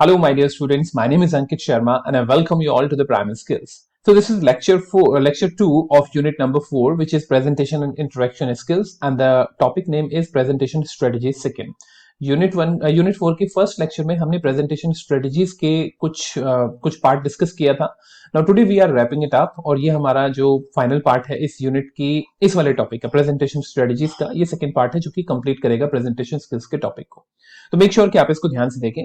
Hello, my dear students. My name is Ankit Sharma, and I welcome you all to the Primary Skills. So this is lecture 2 of unit number 4, which is presentation and interaction skills, and the topic name is presentation strategies second. Unit 4 के first lecture में हमने presentation strategies के कुछ part discuss किया था. Now today we are wrapping it up, और ये हमारा जो फाइनल पार्ट है इस यूनिट की इस वाले टॉपिक का प्रेजेंटेशन स्ट्रेटजीज का, ये सेकंड पार्ट है जो कि कंप्लीट करेगा प्रेजेंटेशन स्किल्स के टॉपिक को. तो मेक श्योर कि आप इसको ध्यान से देखें.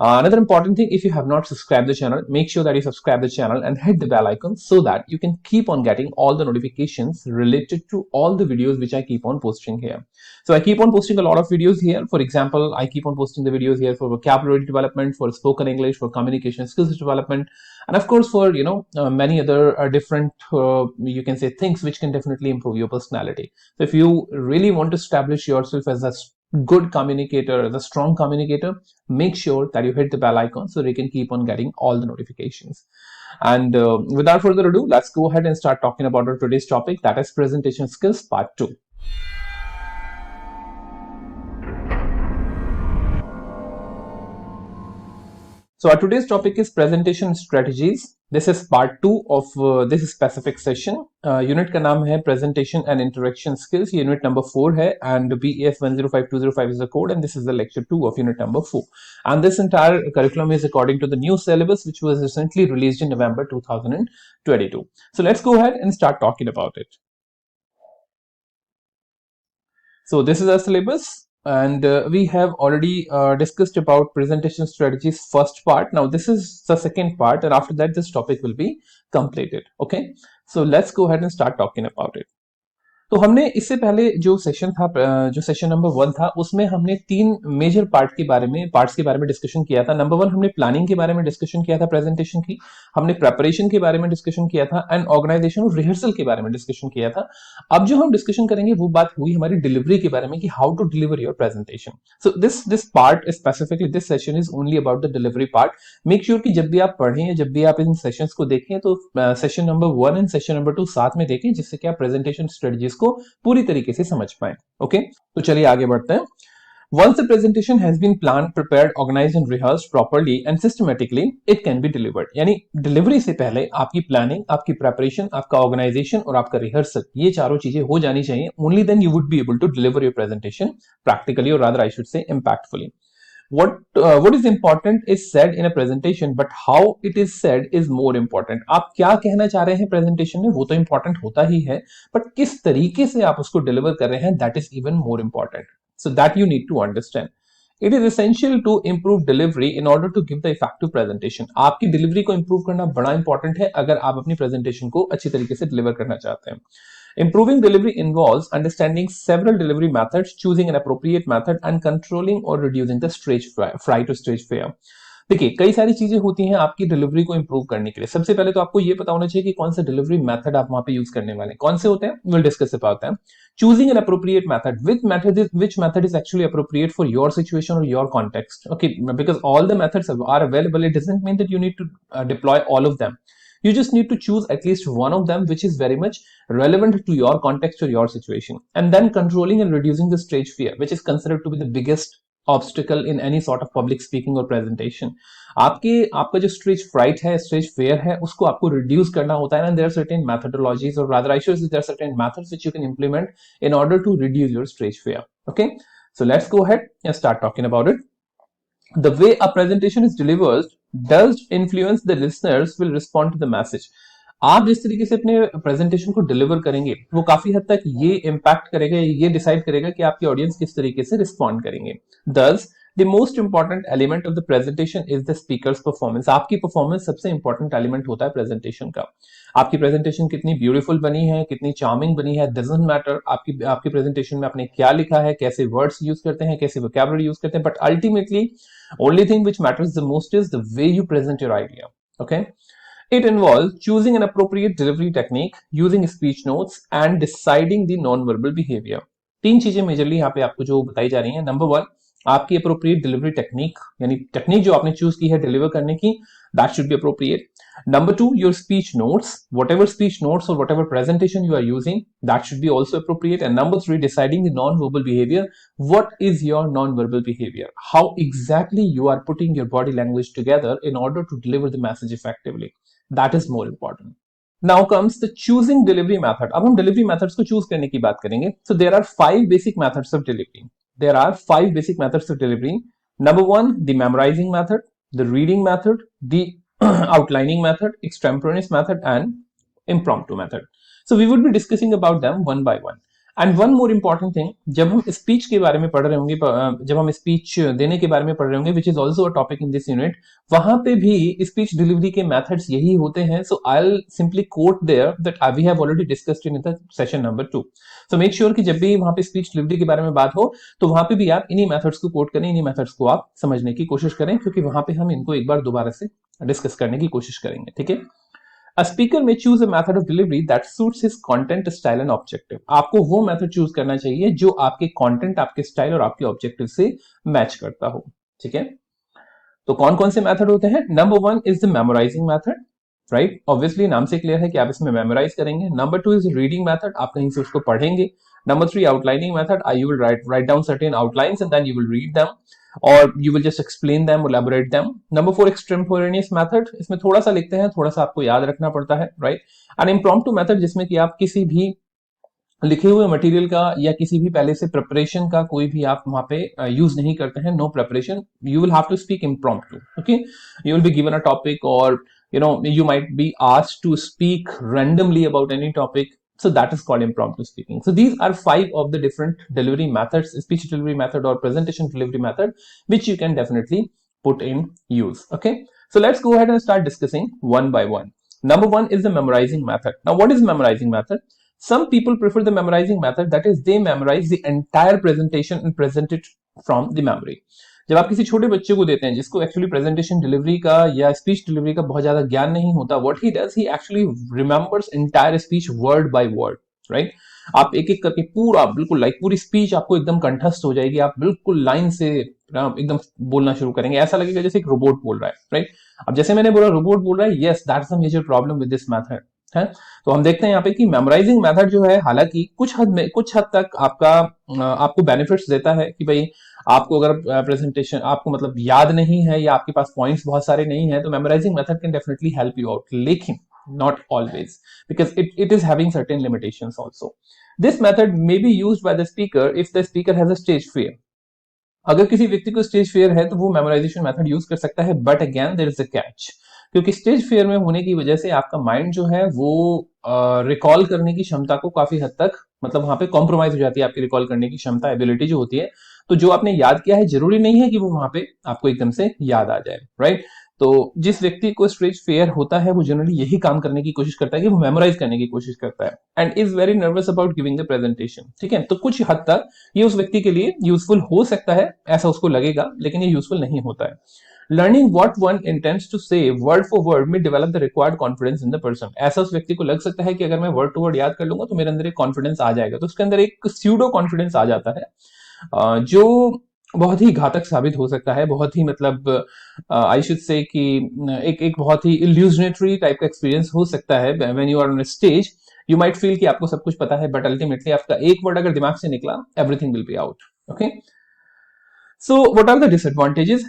Another important thing, if you have not subscribed the channel, make sure that you subscribe the channel and hit the bell icon so that you can keep on getting all the notifications related to all the videos which I keep on posting here. So I keep on posting a lot of videos here. For example, I keep on posting the videos here for vocabulary development, for spoken English, for communication skills development, and of course for many other different you can say things which can definitely improve your personality. So if you really want to establish yourself as a good communicator, the strong communicator, make sure that you hit the bell icon so you can keep on getting all the notifications. And without further ado, let's go ahead and start talking about our today's topic, that is presentation skills part 2. So our today's topic is presentation strategies. This is part 2 of this specific session. Unit का नाम है presentation and interaction skills. Unit number 4 है, and BEF 105205 is the code, and this is the lecture 2 of unit number 4. And this entire curriculum is according to the new syllabus which was recently released in November 2022. So let's go ahead and start talking about it. So this is our syllabus. And we have already discussed about presentation strategies first part. Now this is the second part, and after that this topic will be completed. Okay, so let's go ahead and start talking about it. तो हमने इससे पहले जो session था, जो session number 1 था, उसमें हमने 3 मेजर पार्ट्स के बारे में डिस्कशन किया था. नंबर 1 हमने प्लानिंग के बारे में डिस्कशन किया था प्रेजेंटेशन की, हमने प्रेपरेशन के बारे में डिस्कशन किया था, एंड ऑर्गेनाइजेशन और रिहर्सल के बारे में डिस्कशन किया था. अब जो हम डिस्कशन करेंगे वो बात हुई हमारी डिलीवरी के बारे में कि how to deliver your presentation. So this part specifically this session is only about the delivery part. Make sure कि जब भी आप पढ़ें या जब भी आप इन सेशंस को देखें तो session number 1 and session number 2 साथ में देखें, जिससे कि आप प्रेजेंटेशन स्ट्रेटजीज को पूरी तरीके से समझ पाए. ओके, तो चलिए आगे बढ़ते हैं. Once the presentation has been planned, prepared, organized and rehearsed properly and systematically, it can be delivered. यानी डिलीवरी से पहले आपकी प्लानिंग, आपकी प्रेपरेशन, आपका ऑर्गेनाइजेशन और आपका रिहर्सल, ये चारों चीजें हो जानी चाहिए. Only then you would be able to deliver your presentation practically, or rather I should say impactfully. What is important is said in a presentation, but how it is said is more important. आप क्या कहना चाह रहे हैं presentation में वो तो important होता ही है, बट किस तरीके से आप उसको डिलीवर कर रहे हैं, that is even more important. So that you need to understand. It is essential to improve delivery in order to give the effective presentation. आपकी डिलीवरी को इंप्रूव करना बड़ा इंपॉर्टेंट है अगर आप अपनी प्रेजेंटेशन को अच्छी तरीके से डिलीवर करना चाहते हैं. Improving delivery involves understanding several delivery methods, choosing an appropriate method, and controlling or reducing the stage fright or stage fear. देखिए, कई सारी चीजें होती हैं आपकी डिलीवरी को इंप्रूव करने के लिए. सबसे पहले तो आपको ये पता होना चाहिए कि कौन सा डिलीवरी मेथड आप वहां पे यूज करने वाले हैं. कौन से होते हैं, will discuss about them. Choosing an appropriate method, which method is actually appropriate for your situation or your context. Okay, because all the methods are available, it doesn't mean that you need to deploy all of them. You just need to choose at least one of them which is very much relevant to your context or your situation. And then controlling and reducing the stage fear, which is considered to be the biggest obstacle in any sort of public speaking or presentation. आपका जो stage fright है, stage fair है, उसको आपको reduce करना होता है. And there are certain methodologies, or rather I should say there are certain methods which you can implement in order to reduce your stage fear. Okay, so let's go ahead and start talking about it. The way a presentation is delivered does influence the listeners will respond to the message. आप जिस तरीके से अपने presentation को deliver करेंगे वो काफी हद तक ये इंपैक्ट करेगा, ये डिसाइड करेगा कि आपकी ऑडियंस किस तरीके से रिस्पॉन्ड करेंगे. Thus, the most important element of the presentation is the speaker's performance. आपकी परफॉर्मेंस सबसे इंपॉर्टेंट एलिमेंट होता है प्रेजेंटेशन का. आपकी प्रेजेंटेशन कितनी ब्यूटीफुल बनी है, कितनी चार्मिंग बनी है, डजंट मैटर. आपकी प्रेजेंटेशन में आपने क्या लिखा है, कैसे वर्ड्स यूज करते हैं, कैसे वोकैबुलरी यूज करते हैं, but ultimately only thing which matters the most is the way you present your idea. Okay, it involves choosing an appropriate delivery technique, using speech notes, and deciding the non-verbal behavior. 3 चीजें majorly यहाँ पे आपको जो बताई जा रही हैं. Number 1, आपकी अप्रोप्रिएट डिलीवरी टेक्निक, यानी टेक्निक जो आपने चूज की है डिलीवर करने की, that should be appropriate. Number two, your speech notes. Whatever speech notes or whatever presentation you are using, that should be also appropriate. And number three, deciding the non-verbal behavior. What is your non-verbal behavior? How exactly you are putting your body language together in order to deliver the message effectively. That is more important. Now comes the choosing delivery method. अब हम delivery methods को choose करने की बात करेंगे. So there are 5 basic methods of delivery. There are 5 basic methods of delivery. Number one, the memorizing method, the reading method, the outlining method, extemporaneous method, and impromptu method. So we would be discussing about them one by one. And one more important thing, जब हम speech के बारे में पढ़ रहे होंगे, जब हम स्पीच देने के बारे में पढ़ रहे होंगे, which is also a topic in this unit, वहां पे भी स्पीच डिलीवरी के मेथड्स यही होते हैं. So I will simply quote there that we have already discussed in the session number 2. So make sure कि जब भी वहां पे स्पीच डिलीवरी के बारे में बात हो तो वहां पे भी आप इन्हीं मेथड्स को कोट करें, इन्हीं मेथड्स को आप समझने की कोशिश करें, क्योंकि वहां पे हम इनको एक बार दोबारा से डिस्कस करने की कोशिश करेंगे. ठीक है. A speaker may choose a method of delivery that suits his content, style and objective. आपको वो मेथड चूज करना चाहिए जो आपके कंटेंट, आपके स्टाइल और आपके ऑब्जेक्टिव से मैच करता हो. ठीक है. तो कौन कौन से मेथड होते हैं? Number 1 is the memorising method. Right, obviously नाम से क्लियर है कि आप इसमें मेमोराइज करेंगे. नंबर 2 इज रीडिंग मेथड, आप कहीं से उसको पढ़ेंगे. Number 3, outlining method. You will write down certain outlines and then you will read them, or you will just explain them, elaborate them. Number 4, extemporaneous method. इसमें थोड़ा सा लिखते हैं, थोड़ा सा आपको याद रखना पड़ता है, right? And impromptu method, जिसमें कि आप किसी भी लिखे हुए मटेरियल का या किसी भी पहले से प्रिपरेशन का कोई भी आप वहां पे यूज नहीं करते हैं. No preparation, you will have to speak impromptu. Okay, you will be given a topic, और you might be asked to speak randomly about any topic. So that is called impromptu speaking. So these are 5 of the different delivery methods, speech delivery method or presentation delivery method, which you can definitely put in use. Okay. So let's go ahead and start discussing one by one. Number 1 is the memorizing method. Now what is memorizing method? Some people prefer the memorizing method, that is they memorize the entire presentation and present it from the memory. जब आप किसी छोटे बच्चे को देते हैं जिसको actually presentation delivery का या स्पीच डिलीवरी का बहुत ज्यादा ज्ञान नहीं होता, what he does, he actually remembers entire speech word by word. Right, आप एक एक करके पूरा बिल्कुल पूरी स्पीच आपको एकदम कंठस्थ हो जाएगी, आप बिल्कुल लाइन से एकदम बोलना शुरू करेंगे, ऐसा लगेगा जैसे एक रोबोट बोल रहा है. राइट, अब जैसे मैंने बोला रोबोट बोल रहा है, yes that's the major problem with this method है. तो हम देखते हैं यहाँ पे कि मेमोराइजिंग मेथड जो है, हालांकि कुछ हद तक आपको बेनिफिट्स देता है कि भाई आपको अगर प्रेजेंटेशन आपको मतलब याद नहीं है या आपके पास पॉइंट्स बहुत सारे नहीं है, तो memorising method can definitely help you out, लेकिन not always, because it is having certain limitations also. This method may be used by the speaker if the speaker has a stage fear. अगर किसी व्यक्ति को stage fair है तो वो memorisation method use कर सकता है, but again there is a catch, क्योंकि स्टेज फेयर में होने की वजह से आपका माइंड जो है वो रिकॉल करने की क्षमता को काफी हद तक मतलब वहां पे कॉम्प्रोमाइज हो जाती है, आपकी रिकॉल करने की क्षमता, एबिलिटी जो होती है. तो जो आपने याद किया है जरूरी नहीं है कि वो वहां पे आपको एकदम से याद आ जाए. राइट, तो जिस व्यक्ति को स्टेज फेयर होता है वो जनरली यही काम करने की कोशिश करता है कि वो मेमोराइज करने की कोशिश करता है, and is very nervous about giving the presentation. ठीक है, तो कुछ हद तक ये उस व्यक्ति के लिए यूजफुल हो सकता है, ऐसा उसको लगेगा, लेकिन ये यूजफुल नहीं होता है. Learning what one intends to say word for word में develop the required confidence in the person. ऐसा उस व्यक्ति को लग सकता है कि अगर मैं वर्ड टू वर्ड याद कर लूंगा तो मेरे अंदर एक कॉन्फिडेंस आ जाएगा, तो उसके अंदर एक स्यूडो कॉन्फिडेंस आ जाता है, जो बहुत ही घातक साबित हो सकता है, बहुत ही मतलब आई शुड से कि एक बहुत ही इल्यूजनेटरी टाइप का एक्सपीरियंस हो सकता है. When you are on stage you might feel कि आपको सब कुछ पता है, बट अल्टीमेटली आपका एक वर्ड अगर दिमाग से निकला, everything will be out. Okay, so what are the disadvantages?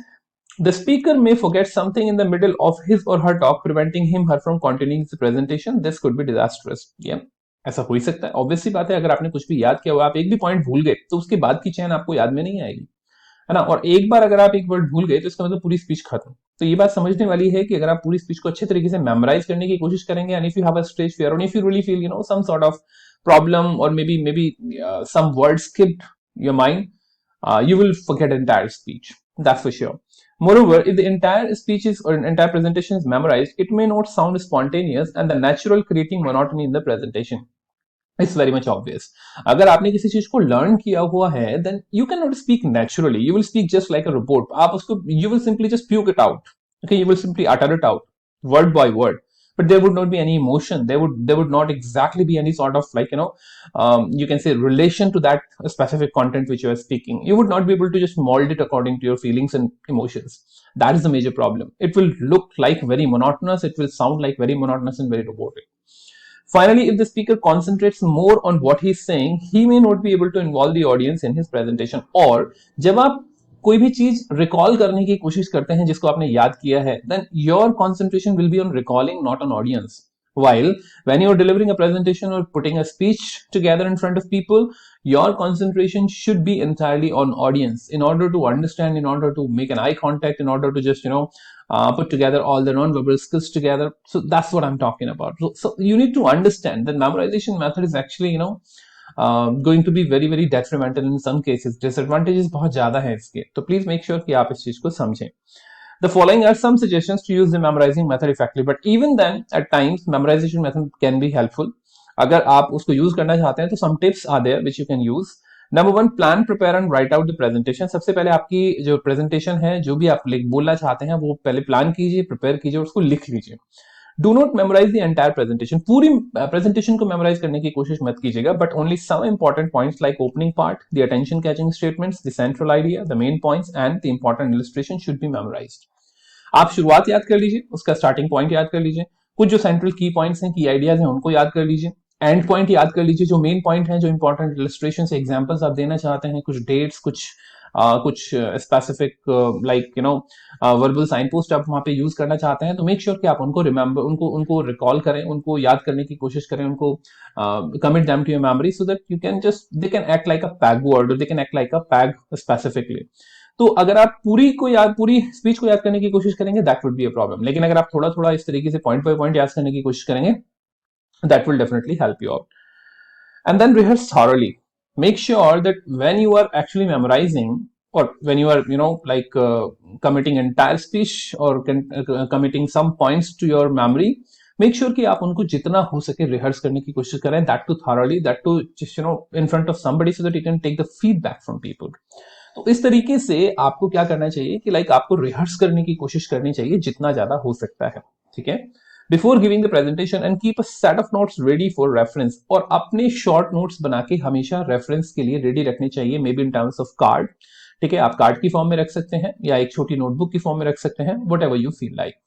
The speaker may forget something in the middle of his or her talk, preventing him/her from continuing the presentation. This could be disastrous. Yeah, ऐसा हो ही सकता है. Obviously बात है, अगर आपने कुछ भी याद किया हुआ, आप एक भी पॉइंट भूल गए तो उसके बाद की चैन आपको याद में नहीं आएगी, है ना. और एक बार अगर आप एक वर्ड भूल गए तो इसका मतलब पूरी स्पीच खत्म. तो ये बात समझने वाली है कि अगर आप पूरी स्पीच को अच्छे तरीके से मेमोराइज करने की कोशिश करेंगे, and if you have a stage fear, और if you really feel some sort of problem, और maybe some word skipped your mind, you will forget entire speech, that's for sure. Moreover, if the entire speech is or entire presentation is memorized, it may not sound spontaneous and the natural, creating monotony in the presentation. It's very much obvious. अगर आपने किसी चीज को learn किया हुआ है, then you cannot speak naturally. You will speak just like a robot. आप उसको you will simply just puke it out. Okay, you will simply utter it out, word by word. but there would not be any emotion. There would not exactly be any sort of like, you can say relation to that specific content which you are speaking. You would not be able to just mold it according to your feelings and emotions. That is the major problem. It will look like very monotonous. It will sound like very monotonous and very robotic. Finally, if the speaker concentrates more on what he's saying, he may not be able to involve the audience in his presentation. और जब आप कोई भी चीज recall करने की कोशिश करते हैं जिसको आपने याद किया है, then your concentration will be on recalling, not on audience. While when you're delivering a presentation or putting a speech together in front of people, your concentration should be entirely on audience in order to understand, in order to make an eye contact, in order to just put together all the non-verbal skills together. So that's what I'm talking about. So you need to understand that memorization method is actually going to be very very detrimental in some cases. Disadvantages बहुत ज्यादा है इसके, तो please make sure कि आप इस चीज को समझें. The following are some suggestions to use the memorizing method effectively, but even then at times memorization method can be helpful. अगर आप उसको यूज करना चाहते हैं तो some tips are there which you can use. Number 1, plan prepare and right out the presentation. सबसे पहले आपकी जो प्रेजेंटेशन है, जो भी आप बोलना चाहते हैं, वो पहले प्लान कीजिए, प्रिपेयर कीजिए और उसको लिख लीजिए. Do not memorise the entire presentation. पूरी प्रेजेंटेशन को मेमोराइज करने की कोशिश मत कीजिएगा, but only some important points like opening part, the attention catching statements, the central idea, the main points and the important illustration should be memorised. आप शुरुआत याद कर लीजिए, उसका स्टार्टिंग पॉइंट याद कर लीजिए, कुछ जो सेंट्रल की पॉइंट्स हैं, की आइडियाज हैं, उनको याद कर लीजिए, एंड पॉइंट याद कर लीजिए, जो मेन पॉइंट है, जो इंपॉर्टेंट इलस्ट्रेशन से एग्जांपल्स आप देना चाहते हैं, कुछ डेट्स, कुछ specific like verbal sign post आप वहां पे यूज करना चाहते हैं, तो मेक श्योर कि आप उनको रिमेंबर, उनको रिकॉल करें, उनको याद करने की कोशिश करें, उनको commit them to your memory so that you can just they can act like a peg word, they can act like a peg specifically. तो अगर आप पूरी स्पीच को याद करने की कोशिश करेंगे, that would be a problem. लेकिन अगर आप थोड़ा थोड़ा इस तरीके से पॉइंट बाय पॉइंट याद करने की कोशिश करेंगे, that will definitely help you out. And then rehearse thoroughly. Make sure that when you are actually memorizing, or when you are committing entire speech or committing some points to your memory, make sure कि आप उनको जितना हो सके rehearse करने की कोशिश करें, that too thoroughly, that too just in front of somebody so that you can take the feedback from people. तो इस तरीके से आपको क्या करना चाहिए कि आपको रिहर्स करने की कोशिश करनी चाहिए जितना ज्यादा हो सकता है. ठीक है. Before giving the presentation and keep a set of notes ready for reference. और अपने short notes बना के हमेशा reference के लिए ready रखने चाहिए, maybe in terms of card. ठीक है, आप कार्ड की फॉर्म में रख सकते हैं या एक छोटी नोटबुक की फॉर्म में रख सकते हैं, whatever you feel like.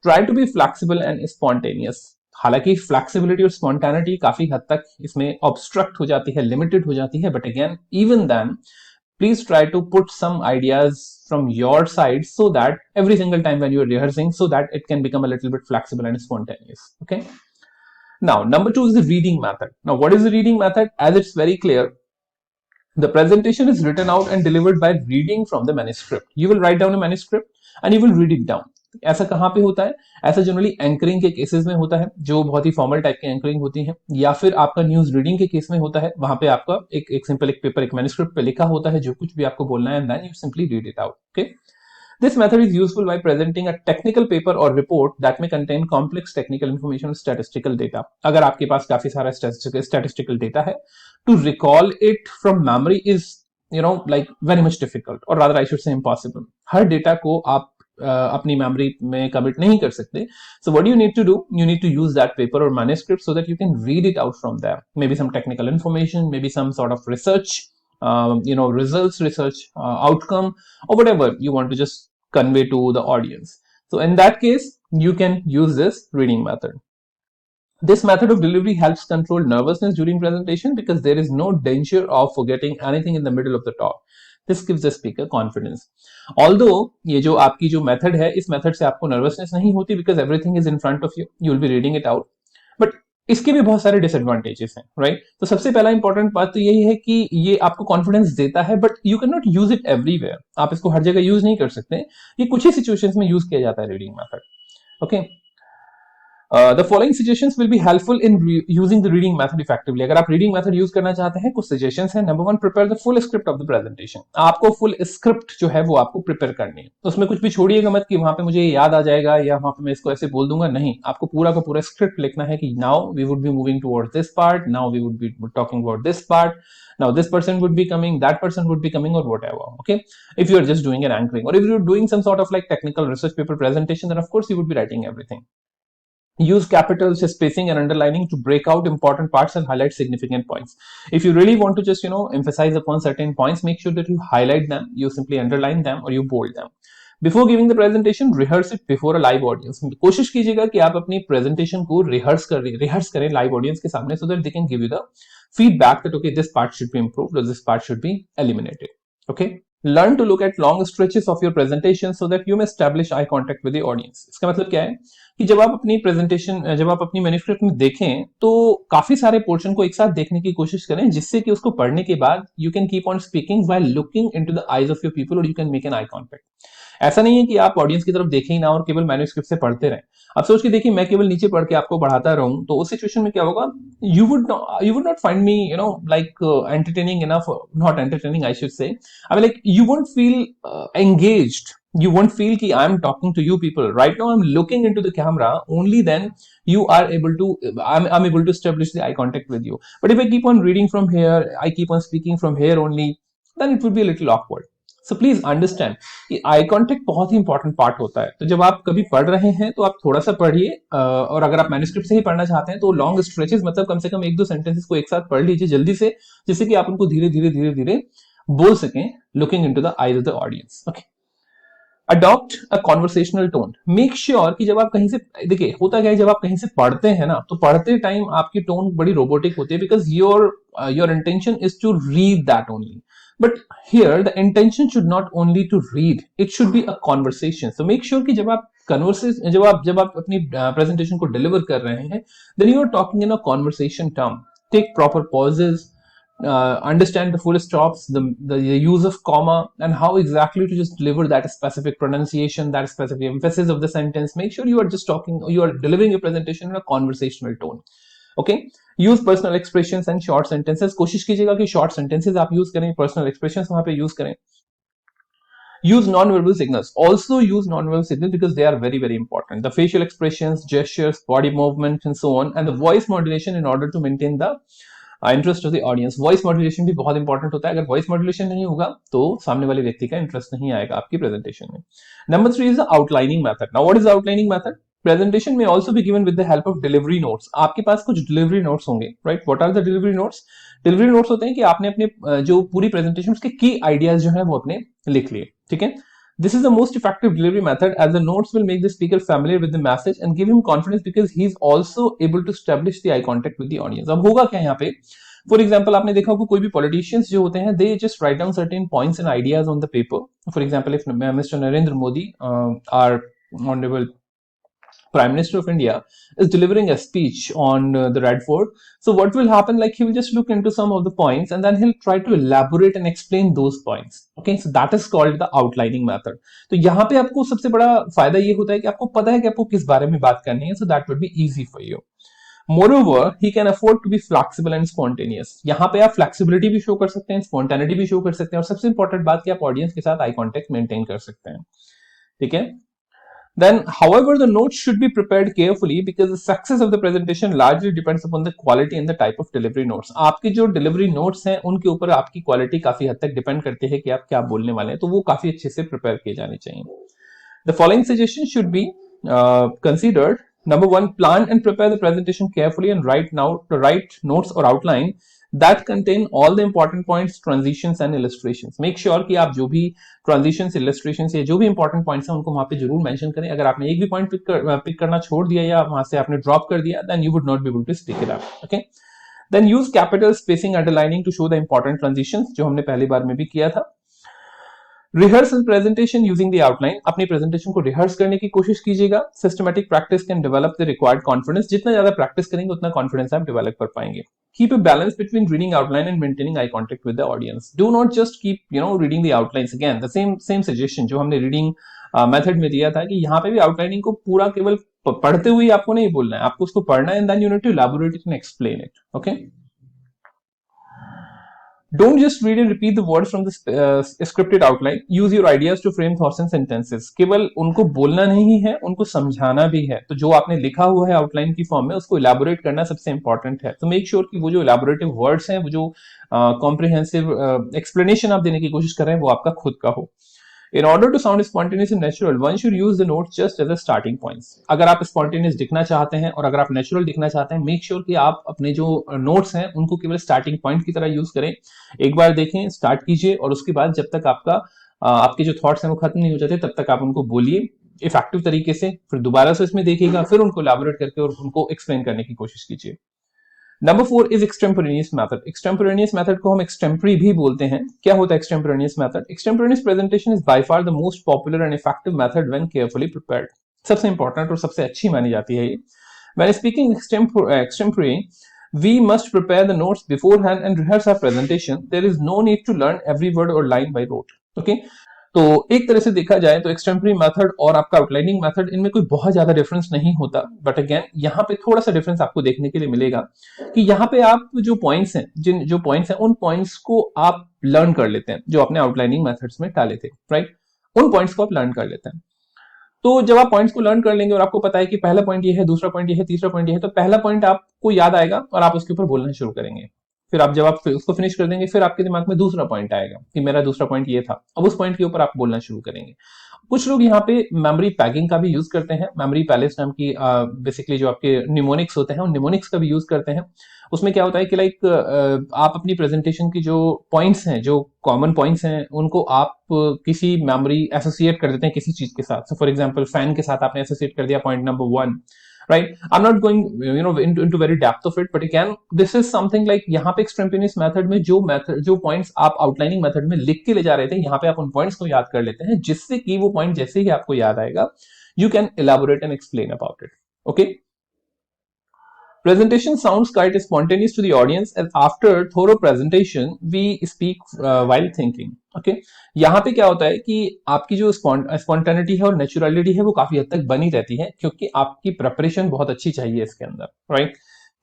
Try to be flexible and spontaneous. हालांकि फ्लेक्सिबिलिटी और स्पॉन्टेनिटी काफी हद तक इसमें ऑब्स्ट्रक्ट हो जाती है, लिमिटेड हो जाती है, but again even then please try to put some ideas from your side so that every single time when you are rehearsing, so that it can become a little bit flexible and spontaneous. Okay. Now, number 2 is the reading method. Now, what is the reading method? As it's very clear, the presentation is written out and delivered by reading from the manuscript. You will write down a manuscript and you will read it down. ऐसा कहां पे होता है? ऐसा generally anchoring के cases में होता है, जो बहुत ही फॉर्मल टाइप की एंकरिंग होती है, या फिर आपका न्यूज रीडिंग के केस में होता है. वहां पे आपका एक सिंपल एक पेपर, एक मैन्युस्क्रिप्ट पे लिखा होता है जो कुछ भी आपको बोलना है, and then you simply read it out. Okay. This method is useful by presenting a technical paper or report that may contain complex technical information or statistical data. अगर आपके पास काफी सारा statistical data है, to recall it from memory is very much difficult, or rather I should say impossible. Her data को आप अपनी memory में commit नहीं कर सकते. So what do you need to do? You need to use that paper or manuscript so that you can read it out from there. Maybe some technical information, maybe some sort of research, results, research outcome, or whatever you want to just convey to the audience. So in that case, you can use this reading method. This method of delivery helps control nervousness during presentation because there is no danger of forgetting anything in the middle of the talk. This gives the speaker confidence. Although ये जो आपकी जो method है, इस method से आपको nervousness नहीं होती because everything is in front of you, you will be reading it out. But इसके भी बहुत सारे डिसएडवांटेजेस हैं, राइट? तो सबसे पहला इंपॉर्टेंट बात तो यही है कि ये आपको कॉन्फिडेंस देता है, but you can not use it everywhere. आप इसको हर जगह यूज नहीं कर सकते. ये कुछ ही सिचुएशंस में यूज किया जाता है reading method. Okay. The following suggestions will be helpful in using the reading method effectively. अगर आप reading method use करना चाहते हैं, कुछ suggestions हैं. Number 1, prepare the full script of the presentation. आपको full script जो है वो आपको prepare करनी है. उसमें कुछ भी छोड़िएगा मत कि वहां पे मुझे याद आ जाएगा या वहां पे मैं इसको ऐसे बोल दूंगा. नहीं, आपको पूरा का पूरा script लिखना है कि now we would be moving towards this part, now we would be talking about this part, now this person would be coming, that person would be coming, or whatever. Okay, if you are just doing an anchoring, or if you're doing some sort of like technical research paper presentation, then of course you would be writing everything. Use capitals, spacing, and underlining to break out important parts and highlight significant points. If you really want to just emphasize upon certain points, make sure that you highlight them, you simply underline them, or you bold them. Before giving the presentation rehearse it before a live audience. कोशिश कीजिएगा कि आप अपनी presentation को rehearse करें live audience के सामने, so that they can give you the feedback that okay, this part should be improved or this part should be eliminated. Okay, learn to look at long stretches of your presentation so that you may establish eye contact with the audience. इसका मतलब क्या है कि जब आप अपनी presentation, जब आप अपनी मैन्युस्क्रिप्ट में देखें तो काफी सारे पोर्शन को एक साथ देखने की कोशिश करें, जिससे कि उसको पढ़ने के बाद you can keep on speaking while looking into the eyes of your people और you can make an eye contact. ऐसा नहीं है कि आप ऑडियंस की तरफ देखें ही ना और केवल मैन्युस्क्रिप्ट से पढ़ते रहें. आप सोच के देखिए मैं केवल नीचे पढ़ के आपको पढ़ाता रहूं, तो उस सिचुएशन में क्या होगा, you would not find me like entertaining enough, not entertaining I should say, I mean like you won't feel engaged. You won't feel ki I am talking to you people right now, I'm looking into the camera, only then you are able to, I'm able to establish the eye contact with you. But if I keep on reading from here, I keep on speaking from here only, then it would be a little awkward. So please understand कि eye contact बहुत ही important part होता है. तो जब आप कभी पढ़ रहे हैं तो आप थोड़ा सा पढ़िए, और अगर आप मैन्युस्क्रिप्ट से ही पढ़ना चाहते हैं तो लॉन्ग स्ट्रेचेस, मतलब कम से कम एक दो सेंटेंसेस को एक साथ पढ़ लीजिए जल्दी से, जिससे कि आप उनको धीरे धीरे धीरे धीरे बोल सकें, looking into the eyes of the audience. Okay, adopt a conversational tone. Make sure कि जब आप कहीं से, देखिए होता क्या है, जब आप कहीं से पढ़ते हैं ना, तो पढ़ते टाइम आपकी टोन बड़ी रोबोटिक होती है, because your intention is to read that only. But here the intention should not only to read, it should be a conversation. So make sure कि जब आप conversation, जब आप अपनी presentation को deliver कर रहे हैं, then you are talking in a conversation term. Take proper pauses, understand the full stops, the use of comma, and how exactly to just deliver that specific pronunciation, that specific emphasis of the sentence. Make sure you are just talking, you are delivering your presentation in a conversational tone. Okay, use personal expressions and short sentences. कोशिश कीजिएगा कि short sentences आप use करें, personal expressions वहां पे use करें. Use non verbal signals. Also use non verbal signal because they are very very important. The facial expressions, gestures, body movement and so on, and the voice modulation in order to maintain the interest of the audience. Voice modulation भी बहुत important होता है. अगर voice modulation नहीं होगा तो सामने वाले व्यक्ति का इंटरेस्ट नहीं आएगा आपकी प्रेजेंटेशन में. Number 3 is the outlining method. Now what is outlining method? Presentation में also be given with the help of delivery notes. आपके पास कुछ डिलीवरी नोट्स होंगे, right? What are the delivery notes? Delivery notes होते हैं कि आपने अपने जो पूरी प्रेजेंटेशन उसके की आइडियाज जो है वो अपने लिख लिए. ठीक है, this is the most effective delivery method, as the notes will make the speaker familiar with the message and give him confidence because he is also able to establish the eye contact with the audience. अब होगा क्या यहाँ पे, for example आपने देखा होगा कोई भी पॉलिटिशियंस जो होते हैं, they just write down certain points and ideas on the paper. For example if mister Narendra Modi, our honourable Prime Minister of India, is delivering a speech on the Red Fort. So what will happen, like he will just look into some of the points and then he'll try to elaborate and explain those points. Okay, so that is called the outlining method. तो यहाँ पे आपको सबसे बड़ा फायदा ये होता है कि आपको पता है कि आपको किस बारे में बात करनी है, so that would be easy for you. Moreover, he can afford to be flexible and spontaneous. यहाँ पे आप flexibility भी शो कर सकते हैं, spontaneity भी शो कर सकते हैं, और सबसे इंपॉर्टेंट बात कि आप ऑडियंस के साथ आई कॉन्टेक्ट मेंटेन कर सकते हैं. ठीक है. Then, however, the notes should be prepared carefully because the success of the presentation largely depends upon the quality and the type of delivery notes. आपकी जो delivery notes हैं उनके ऊपर आपकी quality काफी हद तक depend करती है कि आप क्या बोलने वाले हैं, तो वो काफी अच्छे से prepare किए जाने चाहिए. The following suggestions should be considered. Number 1, plan and prepare the presentation carefully and write notes or outline that contain all the important points, transitions and illustrations. Make sure कि आप जो भी transitions, illustrations या जो भी important points हैं उनको वहां पे जरूर mention करें. अगर आपने एक भी point pick करना छोड़ दिया या वहां से आपने drop कर दिया, then you would not be able to stick it up. Okay. Then use capital, spacing, underlining to show the important transitions, जो हमने पहली बार में भी किया था. Rehearse presentation using the outline. अपनी प्रेजेंटेशन को रिहर्स करने की कोशिश कीजिएगा. Systematic practice can develop the required confidence. जितना ज्यादा प्रैक्टिस करेंगे उतना कॉन्फिडेंस आप डेवलप कर पाएंगे. Keep a balance between reading outline and maintaining eye contact with the audience. Do not just keep reading the outlines. Again the same suggestion जो हमने reading method में दिया था कि यहाँ पे भी आउटलाइनिंग को पूरा केवल पढ़ते हुए आपको नहीं बोलना है, आपको उसको पढ़ना है and then you need to elaborate it and explain it. Okay. Don't just read and repeat the words from the scripted outline. Use your ideas to frame thoughts and sentences. केवल उनको बोलना नहीं है, उनको समझाना भी है. तो जो आपने लिखा हुआ है आउटलाइन की फॉर्म में, उसको इलैबोरेट करना सबसे इंपॉर्टेंट है. तो मेक श्योर कि वो जो इलैबोरेटिव वर्ड्स हैं, वो जो कॉम्प्रिहेंसिव एक्सप्लेनेशन आप देने की कोशिश कर रहे हैं, वो आपका खुद का हो. In order to sound spontaneous and natural, one should use the notes just as a starting points. अगर आप spontaneous दिखना चाहते हैं और अगर आप natural दिखना चाहते हैं, make sure कि आप अपने जो notes हैं उनको केवल starting point की तरह use करें. एक बार देखें, start कीजिए और उसके बाद जब तक आपके जो thoughts हैं वो खत्म नहीं हो जाते तब तक आप उनको बोलिए इफेक्टिव तरीके से, फिर दोबारा से इसमें देखिएगा, फिर उनको elaborate करके और उनको explain करने की कोशिश कीजिए. Number 4 is extemporaneous method. Extemporaneous method को हम एक्सटेम्परी भी बोलते हैं. क्या होता है extemporaneous method? Extemporaneous presentation is by far the most popular and effective method when carefully prepared. सबसे इंपॉर्टेंट और सबसे अच्छी मानी जाती है ये. When speaking extempore, we must prepare the notes beforehand and rehearse our presentation. There is no need to learn every word or line by rote. Okay? तो एक तरह से देखा जाए तो एक्सटेम्परी मेथड और आपका आउटलाइनिंग मेथड, इनमें कोई बहुत ज्यादा डिफरेंस नहीं होता. बट अगेन यहाँ पे थोड़ा सा डिफरेंस आपको देखने के लिए मिलेगा कि यहाँ पे आप जो पॉइंट्स हैं, जो पॉइंट्स हैं उन पॉइंट्स को आप लर्न कर लेते हैं जो आपने आउटलाइनिंग मेथड्स में डाले थे. राइट, उन पॉइंट्स को आप लर्न कर लेते हैं. तो जब आप पॉइंट्स को लर्न कर लेंगे और आपको पता है कि पहला पॉइंट ये है, दूसरा पॉइंट ये है, तीसरा पॉइंट ये है, तो पहला पॉइंट आपको याद आएगा और आप उसके ऊपर बोलना शुरू करेंगे. फिर आप जब आप उसको फिनिश कर देंगे, फिर आपके दिमाग में दूसरा पॉइंट आएगा कि मेरा दूसरा पॉइंट ये था. अब उस पॉइंट के ऊपर आप बोलना शुरू करेंगे. कुछ लोग यहाँ पे मेमोरी पैगिंग का भी यूज करते हैं. मेमोरी पैलेस नाम की बेसिकली जो आपके निमोनिक्स होते हैं उन निमोनिक्स का भी यूज करते हैं. उसमें क्या होता है कि लाइक आप अपनी प्रेजेंटेशन की जो पॉइंट्स हैं, जो कॉमन पॉइंट्स हैं, उनको आप किसी मेमोरी एसोसिएट कर देते हैं किसी चीज के साथ. सो फॉर एग्जांपल फैन के साथ आपने एसोसिएट कर दिया point number 1. Right, I'm not going into very depth of it, but again this is something like यहाँ पे extemporaneous method में जो points आप outlining method में लिख के ले जा रहे थे, यहाँ पे आप उन points को याद कर लेते हैं, जिससे कि वो point जैसे ही आपको याद आएगा you can elaborate and explain about it. Okay. Presentation sounds quite spontaneous to the audience, and after thorough presentation we speak while thinking. Okay, यहाँ पे क्या होता है कि आपकी जो स्पॉन्टेनिटी है और नेचुरलिटी है वो काफी हद तक बनी रहती है, क्योंकि आपकी प्रिपरेशन बहुत अच्छी चाहिए इसके अंदर. Right,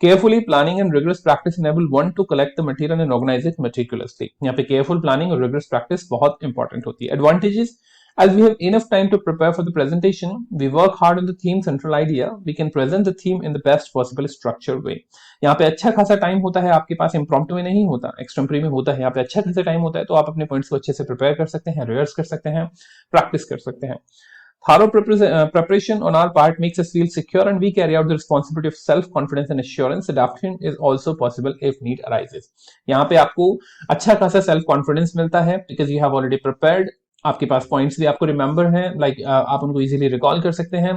carefully planning and rigorous practice enable one to collect the material and organise it meticulously. यहाँ पे केयरफुल प्लानिंग और रिगरस प्रैक्टिस बहुत इंपॉर्टेंट होती है. Advantages: as we have enough time to prepare for the presentation, we work hard on the theme central idea, we can present the theme in the best possible structured way. यहाँ पे अच्छा खासा time होता है आपके पास, impromptu में नहीं होता, एक्सटेम्परी में होता है. यहाँ पे अच्छा खासा टाइम होता है तो आप अपने पॉइंट्स को अच्छे से प्रिपेयर कर सकते हैं, रिहर्स कर सकते हैं, प्रैक्टिस कर सकते हैं. Thorough preparation on our part makes us feel secure and we carry out the responsibility of self-confidence and assurance. Adaptation is also possible if need arises. यहाँ पे आपको अच्छा खासा सेल्फ कॉन्फिडेंस मिलता है because you have already prepared. आपके पास points भी आपको रिमेंबर हैं, लाइक आप उनको इजीली रिकॉल कर सकते हैं.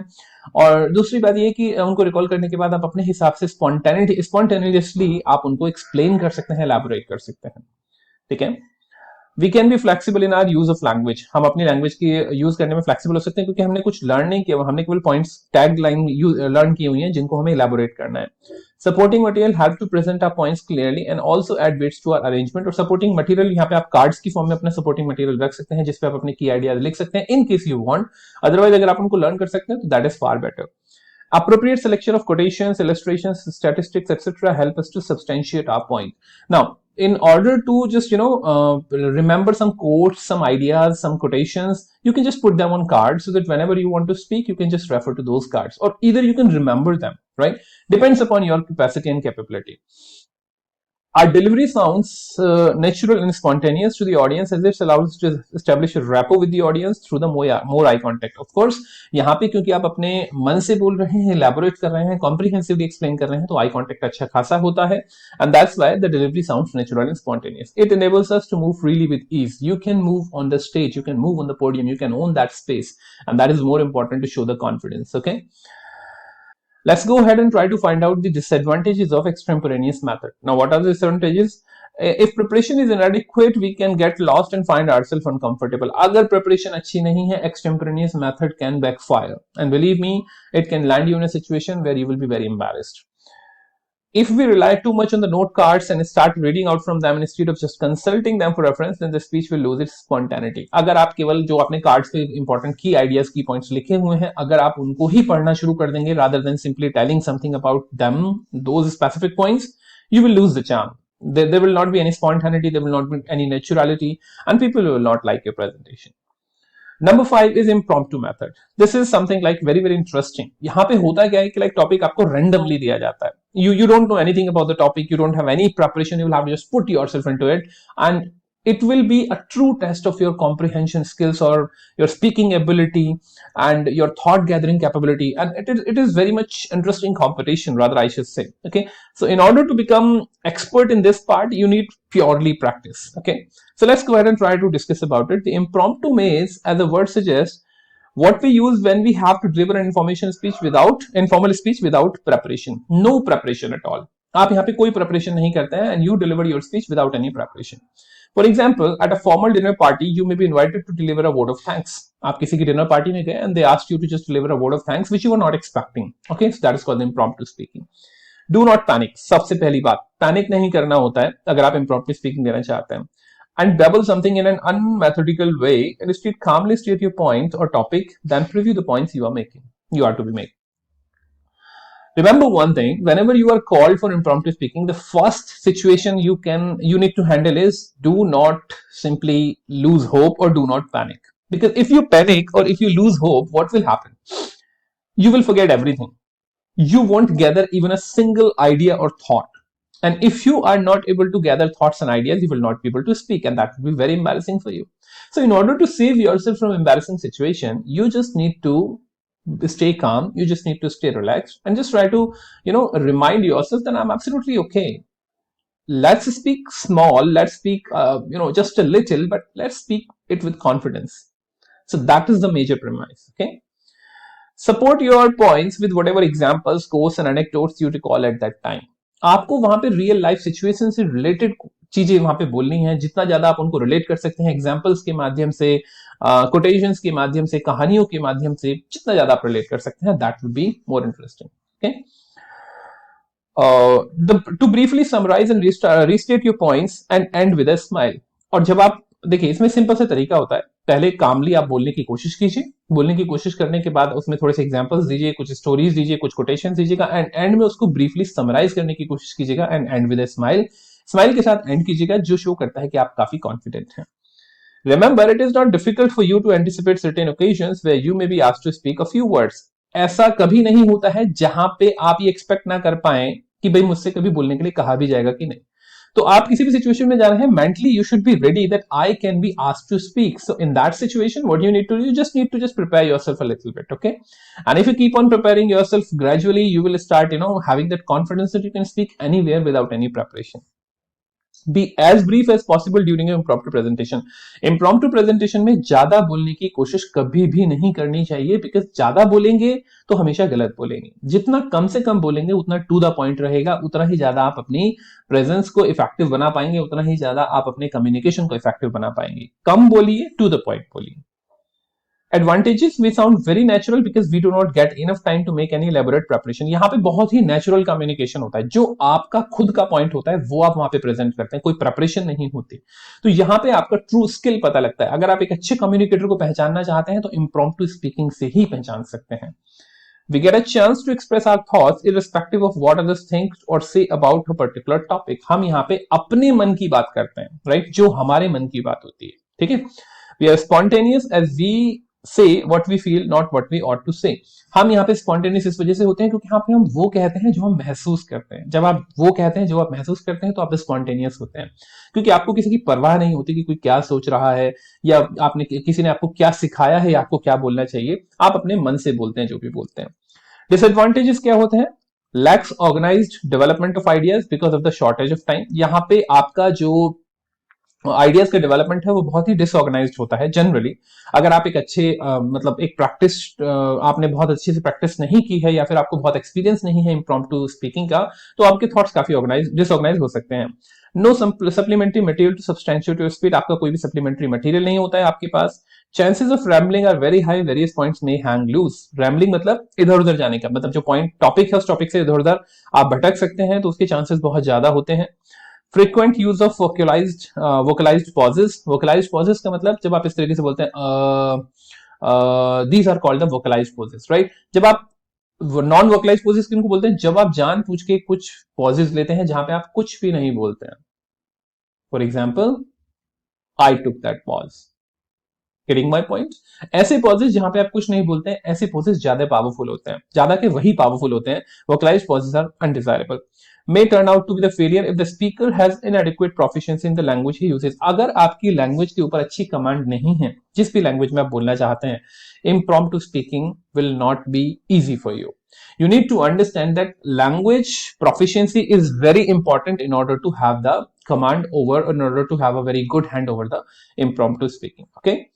और दूसरी बात ये कि उनको रिकॉल करने के बाद आप अपने हिसाब से स्पॉन्टेनियसली आप उनको एक्सप्लेन कर सकते हैं, एलैबोरेट कर सकते हैं. ठीक है. We can be flexible in our use of language. हम अपनी लैंग्वेज की यूज करने में फ्लेक्सिबल हो सकते हैं क्योंकि हमने कुछ लर्न नहीं किया, हमने केवल पॉइंट्स टैग लाइन लर्न की हुई हैं जिनको हमें एलैबोरेट करना है. Supporting material help to present our points clearly and also add weights to our arrangement. और सपोर्टिंग मटेरियल यहाँ पे आप कार्ड्स की फॉर्म में अपना सपोर्टिंग मटेरियल रख सकते हैं जिसपे आप अपने की आइडियाज लिख सकते हैं in case you want. Otherwise अगर आप उनको लर्न कर सकते हैं तो that is far better. Appropriate selection of quotations, illustrations, statistics, etc. help us to substantiate our point. Now, in order to just remember some quotes, some ideas, some quotations, you can just put them on cards so that whenever you want to speak, you can just refer to those cards, or either you can remember them. Right? Depends upon your capacity and capability. Our delivery sounds natural and spontaneous to the audience as it allows us to establish a rapport with the audience through the more eye contact. Of course, यहाँ पे क्योंकि आप अपने मन से बोल रहे हैं, elaborate कर रहे हैं, comprehensively explain कर रहे हैं, तो eye contact अच्छा खासा होता है, and that's why the delivery sounds natural and spontaneous. It enables us to move freely with ease. You can move on the stage, you can move on the podium, you can own that space, and that is more important to show the confidence. Okay. Let's go ahead and try to find out the disadvantages of extemporaneous method. Now, what are the disadvantages? If preparation is inadequate, we can get lost and find ourselves uncomfortable. अगर preparation अच्छी नहीं है, extemporaneous method can backfire. And believe me, it can land you in a situation where you will be very embarrassed. If we rely too much on the note cards and start reading out from them instead of just consulting them for reference, then the speech will lose its spontaneity. अगर आप केवल जो अपने cards पे important की ideas की points लिखे हुए हैं, अगर आप उनको ही पढ़ना शुरू कर देंगे rather than simply telling something about them, those specific points, you will lose the charm. There will not be any spontaneity, there will not be any naturality, and people will not like your presentation. Number 5 is impromptu method. This is something like very very interesting. यहाँ पे होता क्या है कि like topic आपको randomly दिया जाता है. You don't know anything about the topic, you don't have any preparation, you will have to just put yourself into it, and it will be a true test of your comprehension skills or your speaking ability and your thought gathering capability, and it is very much interesting competition, rather I should say. Okay, so in order to become expert in this part, you need purely practice. Okay, so let's go ahead and try to discuss about it. The impromptu maze, as the word suggests, what we use when we have to deliver an informal speech without preparation. No preparation at all. आप यहाँ पे कोई preparation नहीं करते हैं and you deliver your speech without any preparation. For example, at a formal dinner party, you may be invited to deliver a word of thanks. आप किसी की dinner party में गए and they asked you to just deliver a word of thanks which you were not expecting. Okay, so that is called impromptu speaking. Do not panic. सबसे पहली बात, panic नहीं करना होता है अगर आप impromptu speaking देना चाहते हैं. And babble something in an unmethodical way and instead calmly state your point or topic, then preview the points you are to be making. Remember one thing, whenever you are called for impromptu speaking, the first situation you need to handle is do not simply lose hope or do not panic. Because if you panic or if you lose hope, what will happen? You will forget everything. You won't gather even a single idea or thought. And if you are not able to gather thoughts and ideas, you will not be able to speak, and that will be very embarrassing for you. So in order to save yourself from embarrassing situation, you just need to stay calm, you just need to stay relaxed and just try to remind yourself that I'm absolutely okay. Let's speak small, let's speak just a little, but let's speak it with confidence. So that is the major premise. Okay, support your points with whatever examples, quotes and anecdotes you recall at that time. आपको वहां पे real life situation से related चीजें वहां पे बोलनी है, जितना ज्यादा आप उनको रिलेट कर सकते हैं एग्जांपल्स के माध्यम से, कोटेशंस के माध्यम से, कहानियों के माध्यम से, जितना ज्यादा आप रिलेट कर सकते हैं, that will be more interesting. Okay, to briefly summarise and restate your points and end with a smile. और जब आप देखिए, इसमें सिंपल से तरीका होता है, पहले कामली आप बोलने की कोशिश कीजिए, बोलने की कोशिश करने के बाद उसमें थोड़े से एग्जांपल्स दीजिए, कुछ स्टोरीज दीजिए, कुछ कोटेशन दीजिएगा एंड एंड में उसको ब्रीफली समराइज करने की कोशिश कीजिएगा and end with a smile. Smile के साथ एंड कीजिएगा, जो शो करता है कि आप काफी कॉन्फिडेंट हैं. Remember, it is not difficult for you to anticipate certain occasions where you may be asked to speak a few words. ऐसा कभी नहीं होता है जहां पे आप ये एक्सपेक्ट ना कर पाए कि भाई मुझसे कभी बोलने के लिए कहा भी जाएगा कि नहीं. तो आप किसी भी सिचुएशन में जा रहे हैं, mentally you should be ready that I can be asked to speak. So in that situation what you need to do, you just need to just prepare yourself a little bit. Okay, and if you keep on preparing yourself gradually, you will start having that confidence that you can speak anywhere without any preparation. Be as brief as possible during your impromptu presentation. Impromptu presentation में ज्यादा बोलने की कोशिश कभी भी नहीं करनी चाहिए, बिकॉज ज्यादा बोलेंगे तो हमेशा गलत बोलेंगे. जितना कम से कम बोलेंगे उतना टू द पॉइंट रहेगा, उतना ही ज्यादा आप अपनी प्रेजेंस को इफेक्टिव बना पाएंगे, उतना ही ज्यादा आप अपने कम्युनिकेशन को इफेक्टिव बना पाएंगे. कम बोलिए, टू द पॉइंट बोलिए. Advantages, we sound very natural because we do not get enough time to make any elaborate preparation. यहाँ पे बहुत ही नेचुरल कम्युनिकेशन होता है, जो आपका खुद का पॉइंट होता है वो आप वहां पे प्रेजेंट करते हैं, कोई प्रेपरेशन नहीं होती. तो यहाँ पे आपका ट्रू स्किल पता लगता है. अगर आप एक अच्छे कम्युनिकेटर को पहचानना चाहते हैं तो इम्प्रॉम्प्टू स्पीकिंग से ही पहचान सकते हैं. We get a chance to express our thoughts irrespective of what others think or say about a particular topic. हम यहाँ पे अपने मन की बात करते हैं, राइट, जो हमारे मन की बात होती है. ठीक है, we are spontaneous as we say what we feel, not what we ought to say. हम यहाँ पे स्पॉन्टेनियस इस वजह से होते हैं क्योंकि यहाँ पे हम वो कहते हैं जो हम महसूस करते हैं. जब आप वो कहते हैं जो आप महसूस करते हैं तो आप स्पॉन्टेनियस होते हैं, क्योंकि आपको किसी की परवाह नहीं होती कि कोई क्या सोच रहा है या आपने किसी ने आपको क्या सिखाया है या आपको क्या बोलना चाहिए. आप अपने मन से बोलते हैं जो भी बोलते हैं. डिसएडवांटेजेस क्या होते हैं? Lacks organised development of ideas because of the shortage of time. यहाँ पे आपका जो आइडियाज का डेवलपमेंट है वो बहुत ही डिसऑर्गेनाइज्ड होता है जनरली. अगर आप एक अच्छे मतलब एक प्रैक्टिस आपने बहुत अच्छे से प्रैक्टिस नहीं की है या फिर आपको बहुत एक्सपीरियंस नहीं है इम्प्रॉम्प्टू स्पीकिंग का, तो आपके थॉट्स काफी डिसऑर्गेनाइज हो सकते हैं. No supplementary material to substantiate your speech. आपका कोई भी सप्लीमेंट्री मटेरियल नहीं होता है आपके पास. Chances of rambling are very high, various points में हैंग लूज. रैम्बलिंग मतलब इधर उधर जाने का, मतलब जो पॉइंट टॉपिक है उस टॉपिक से इधर उधर आप भटक सकते हैं, तो उसके चांसेस बहुत ज्यादा होते हैं. frequent use of vocalized pauses. vocalized pauses का मतलब जब आप इस तरीके से बोलते हैं these are called the vocalized pauses, right? जब आप नॉन वोकलाइज पॉजेस किनको बोलते हैं? जब आप जान पूछ के कुछ पॉजेस लेते हैं जहां पे आप कुछ भी नहीं बोलते हैं. For example, I took that pause. Getting my point? ऐसे पॉजेस जहां पे आप कुछ नहीं बोलते हैं, ऐसे पॉजेस ज्यादा पावरफुल होते हैं, ज्यादा के वही पावरफुल होते हैं. Vocalise pauses are undesirable. may turn out to be the failure if the speaker has inadequate proficiency in the language he uses. अगर आपकी लैंग्वेज के ऊपर अच्छी कमांड नहीं है, जिस भी लैंग्वेज में आप बोलना चाहते हैं, impromptu speaking will not be easy for you. You need to understand that language proficiency is very important in order to have the command over, in order to have a very good hand over the impromptu speaking. Okay.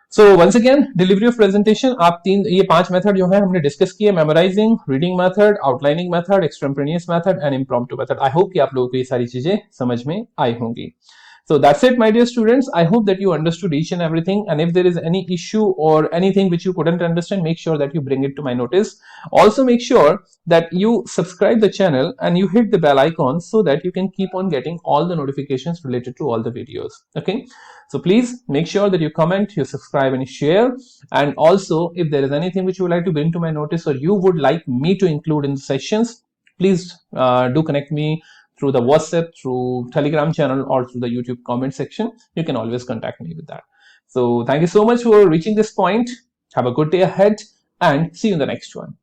So once again, delivery of presentation, आप ये 5 method जो है हमने discuss किए, memorising, reading method, outlining method, extemporaneous method and impromptu method. I hope कि आप लोगों को ये सारी चीजें समझ में आई होंगी. So that's it, my dear students. I hope that you understood each and everything, and if there is any issue or anything which you couldn't understand, make sure that you bring it to my notice. Also make sure that you subscribe the channel and you hit the bell icon so that you can keep on getting all the notifications related to all the videos. Okay, so please make sure that you comment, you subscribe and you share. And also, if there is anything which you would like to bring to my notice or you would like me to include in the sessions, please do connect me through the WhatsApp, through Telegram channel, or through the YouTube comment section. You can always contact me with that. So thank you so much for reaching this point. Have a good day ahead and see you in the next one.